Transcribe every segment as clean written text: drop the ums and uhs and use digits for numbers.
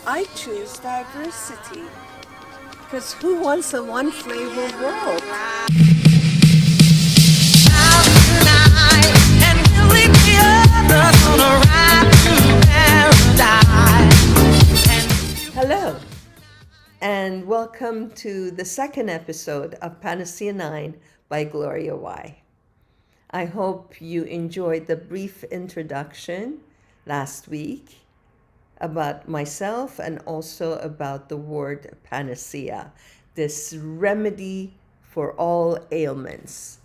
I choose diversity. Because who wants a one flavor world? Hello, and welcome to the second episode of Panacea9 by Gloria Y. I hope you enjoyed the brief introduction last week about myself and also about the word panacea, this remedy for all ailments.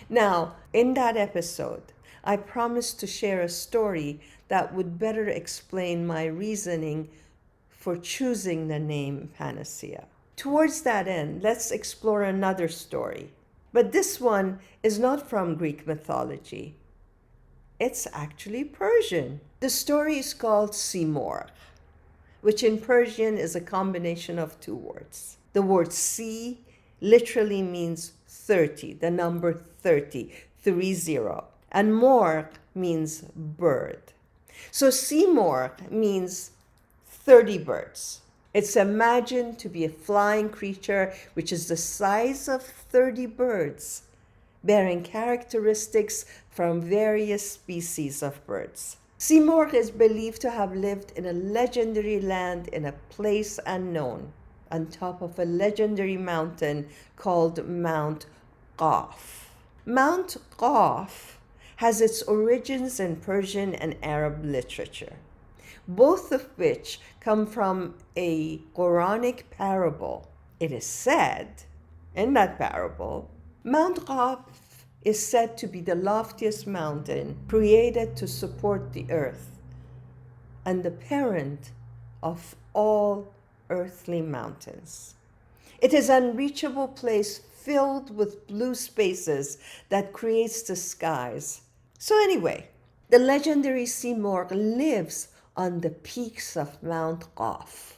Now, in that episode, I promised to share a story that would better explain my reasoning for choosing the name Panacea. Towards that end, let's explore another story. But this one is not from Greek mythology. It's actually Persian. The story is called Simurgh, which in Persian is a combination of two words. The word si literally means 30, the number 30, 30. And morgh means bird. So Simurgh means 30 birds. It's imagined to be a flying creature which is the size of 30 birds, bearing characteristics from various species of birds. Simurgh is believed to have lived in a legendary land in a place unknown, on top of a legendary mountain called Mount Qaf. Mount Qaf has its origins in Persian and Arab literature, both of which come from a Quranic parable. It is said in that parable, Mount Qaf is said to be the loftiest mountain created to support the earth and the parent of all earthly mountains. It is an unreachable place filled with blue spaces that creates the skies. So anyway, the legendary Simorgh lives on the peaks of Mount Qaf.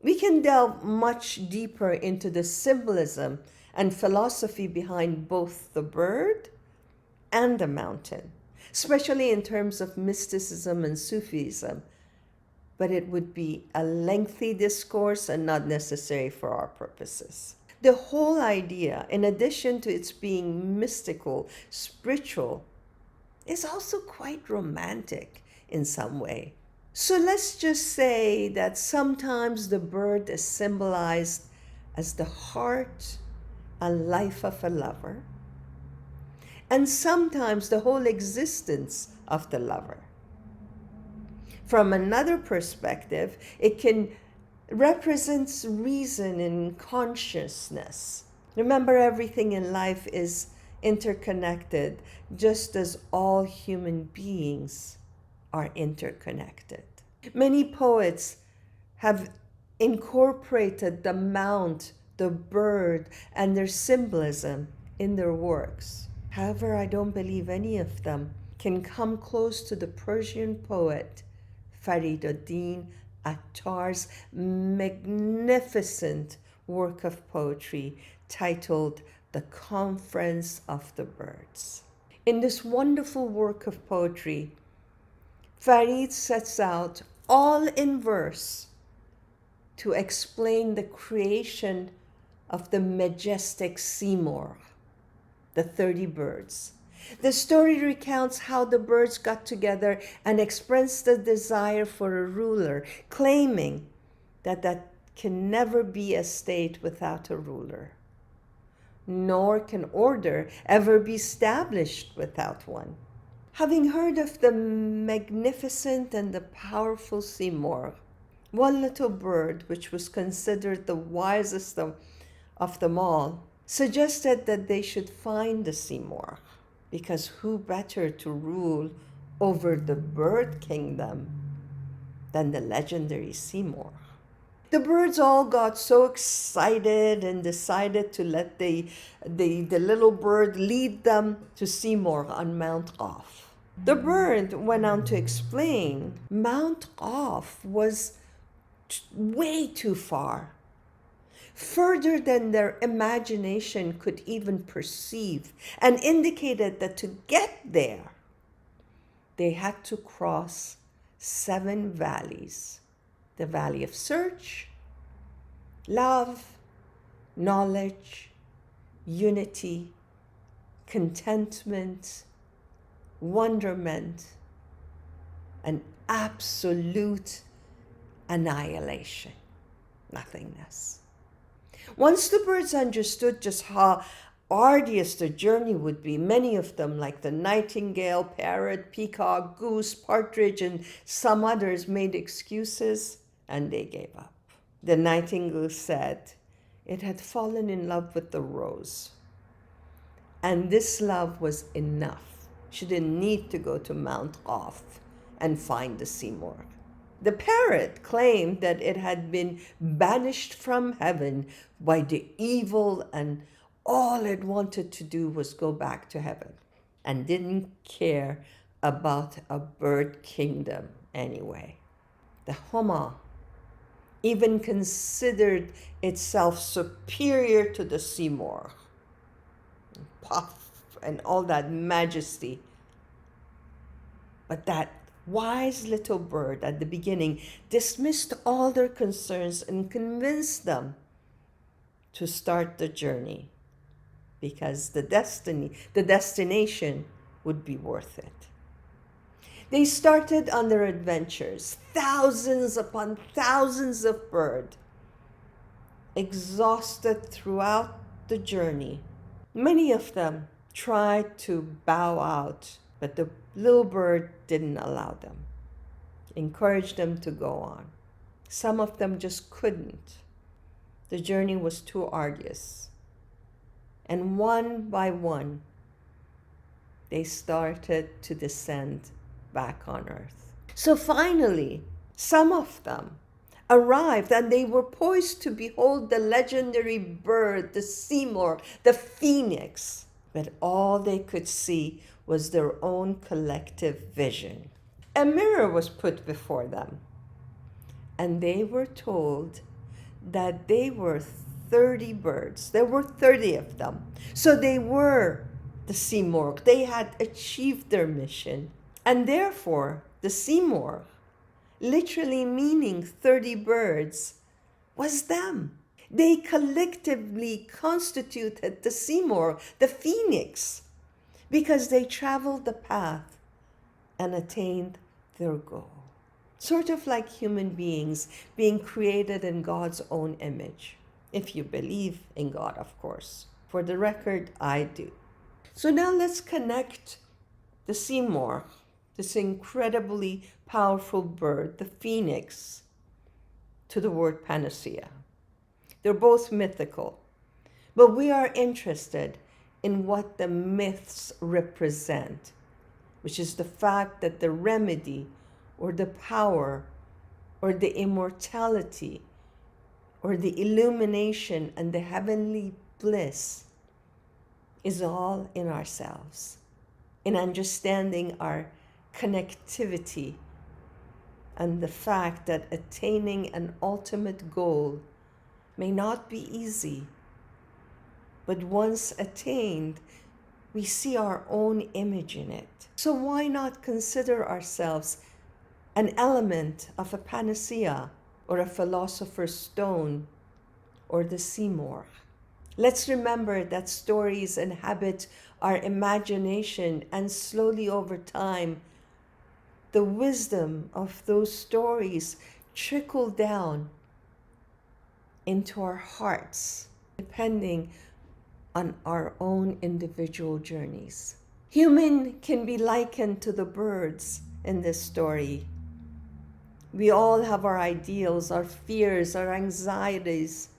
We can delve much deeper into the symbolism and philosophy behind both the bird and the mountain, especially in terms of mysticism and Sufism. But it would be a lengthy discourse and not necessary for our purposes. The whole idea, in addition to its being mystical, spiritual, is also quite romantic in some way. So let's just say that sometimes the bird is symbolized as the heart and life of a lover, and sometimes the whole existence of the lover. From another perspective, it can represent reason and consciousness. Remember, everything in life is interconnected, just as all human beings are interconnected. Many poets have incorporated the mount, the bird, and their symbolism in their works. However, I don't believe any of them can come close to the Persian poet Faridu'd-Din Attar's magnificent work of poetry titled The Conference of the Birds. In this wonderful work of poetry, Farid sets out, all in verse, to explain the creation of the majestic Simorgh, the 30 birds. The story recounts how the birds got together and expressed the desire for a ruler, claiming that can never be a state without a ruler, nor can order ever be established without one. Having heard of the magnificent and the powerful Simorgh, one little bird, which was considered the wisest of them all, suggested that they should find the Simorgh, because who better to rule over the bird kingdom than the legendary Simorgh? The birds all got so excited and decided to let the little bird lead them to Simorgh on Mount Qaf. The bird went on to explain Mount Qaf was way too far, further than their imagination could even perceive, and indicated that to get there, they had to cross 7 valleys, the valley of search, love, knowledge, unity, contentment, wonderment, and absolute annihilation, nothingness. Once the birds understood just how arduous the journey would be, many of them, like the nightingale, parrot, peacock, goose, partridge, and some others, made excuses and they gave up. The nightingale said it had fallen in love with the rose, and this love was enough. She didn't need to go to Mount Qaf and find the Simurgh. The parrot claimed that it had been banished from heaven by the evil, and all it wanted to do was go back to heaven and didn't care about a bird kingdom anyway. The Homa even considered itself superior to the Simorgh, puff and all that majesty. But that wise little bird at the beginning dismissed all their concerns and convinced them to start the journey because the destination would be worth it. They started on their adventures, thousands upon thousands of birds, exhausted throughout the journey. Many of them tried to bow out, but the little bird didn't allow them, encouraged them to go on. Some of them just couldn't. The journey was too arduous. And one by one, they started to descend back on earth. So finally, some of them arrived and they were poised to behold the legendary bird, the Simorgh, the Phoenix. But all they could see was their own collective vision. A mirror was put before them, and they were told that they were 30 birds. There were 30 of them. So they were the Simorgh. They had achieved their mission. And therefore, the Simorgh, literally meaning 30 birds, was them. They collectively constituted the Simorgh, the Phoenix, because they traveled the path and attained their goal. Sort of like human beings being created in God's own image. If you believe in God, of course. For the record, I do. So now let's connect the Simorgh, this incredibly powerful bird, the Phoenix, to the word Panacea. They're both mythical, but we are interested in what the myths represent, which is the fact that the remedy or the power or the immortality or the illumination and the heavenly bliss is all in ourselves, in understanding our connectivity and the fact that attaining an ultimate goal may not be easy, but once attained, we see our own image in it. So why not consider ourselves an element of a panacea or a philosopher's stone or the Simorgh? Let's remember that stories inhabit our imagination, and slowly over time, the wisdom of those stories trickle down into our hearts, depending on our own individual journeys. Human can be likened to the birds in this story. We all have our ideals, our fears, our anxieties,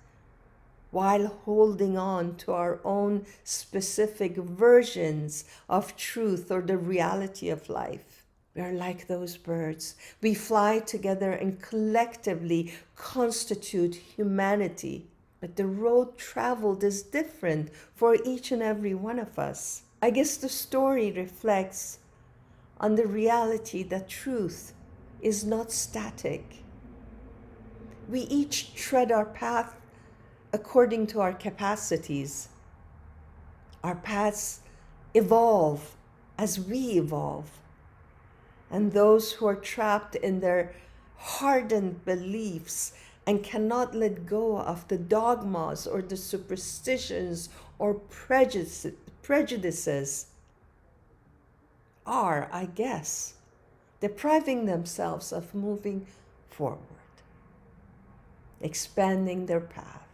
while holding on to our own specific versions of truth or the reality of life. We are like those birds. We fly together and collectively constitute humanity. But the road traveled is different for each and every one of us. I guess the story reflects on the reality that truth is not static. We each tread our path according to our capacities. Our paths evolve as we evolve. And those who are trapped in their hardened beliefs and cannot let go of the dogmas or the superstitions or prejudices are, I guess, depriving themselves of moving forward, expanding their path,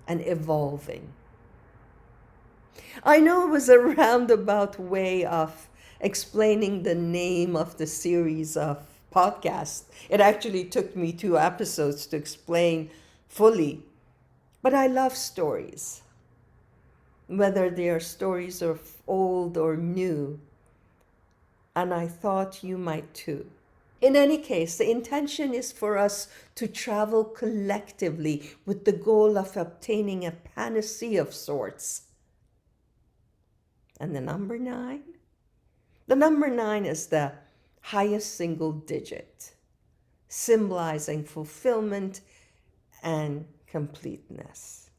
and evolving. I know it was a roundabout way of explaining the name of the series of podcasts. It actually took me 2 episodes to explain fully. But I love stories, whether they are stories of old or new. And I thought you might too. In any case, the intention is for us to travel collectively with the goal of obtaining a panacea of sorts. And the number 9? The number 9 is the highest single digit, symbolizing fulfillment and completeness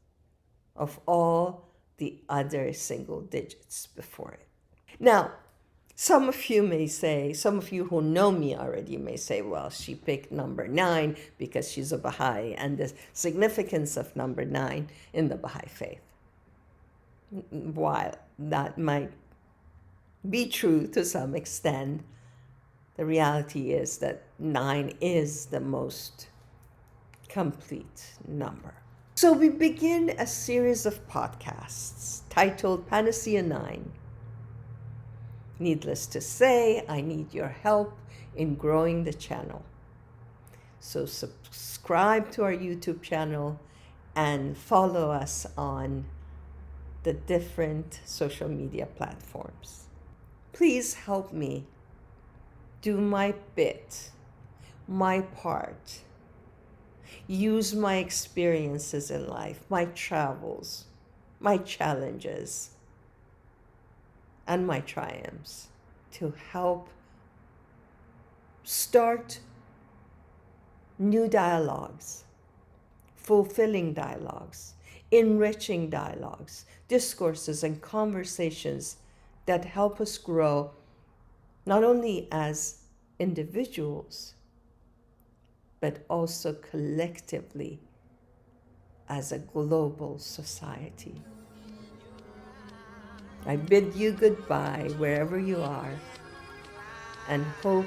of all the other single digits before it. Now, some of you who know me already may say, well, she picked number 9 because she's a Baha'i, and the significance of number 9 in the Baha'i faith. While that might be true to some extent, the reality is that 9 is the most complete number. So we begin a series of podcasts titled Panacea9. Needless to say, I need your help in growing the channel. So subscribe to our YouTube channel and follow us on the different social media platforms. Please help me do my bit, my part. Use my experiences in life, my travels, my challenges, and my triumphs to help start new dialogues, fulfilling dialogues, enriching dialogues, discourses, and conversations that help us grow not only as individuals, but also collectively as a global society. I bid you goodbye wherever you are, and hope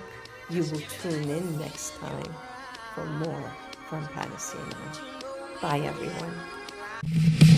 you will tune in next time for more from Panacea9. Bye, everyone.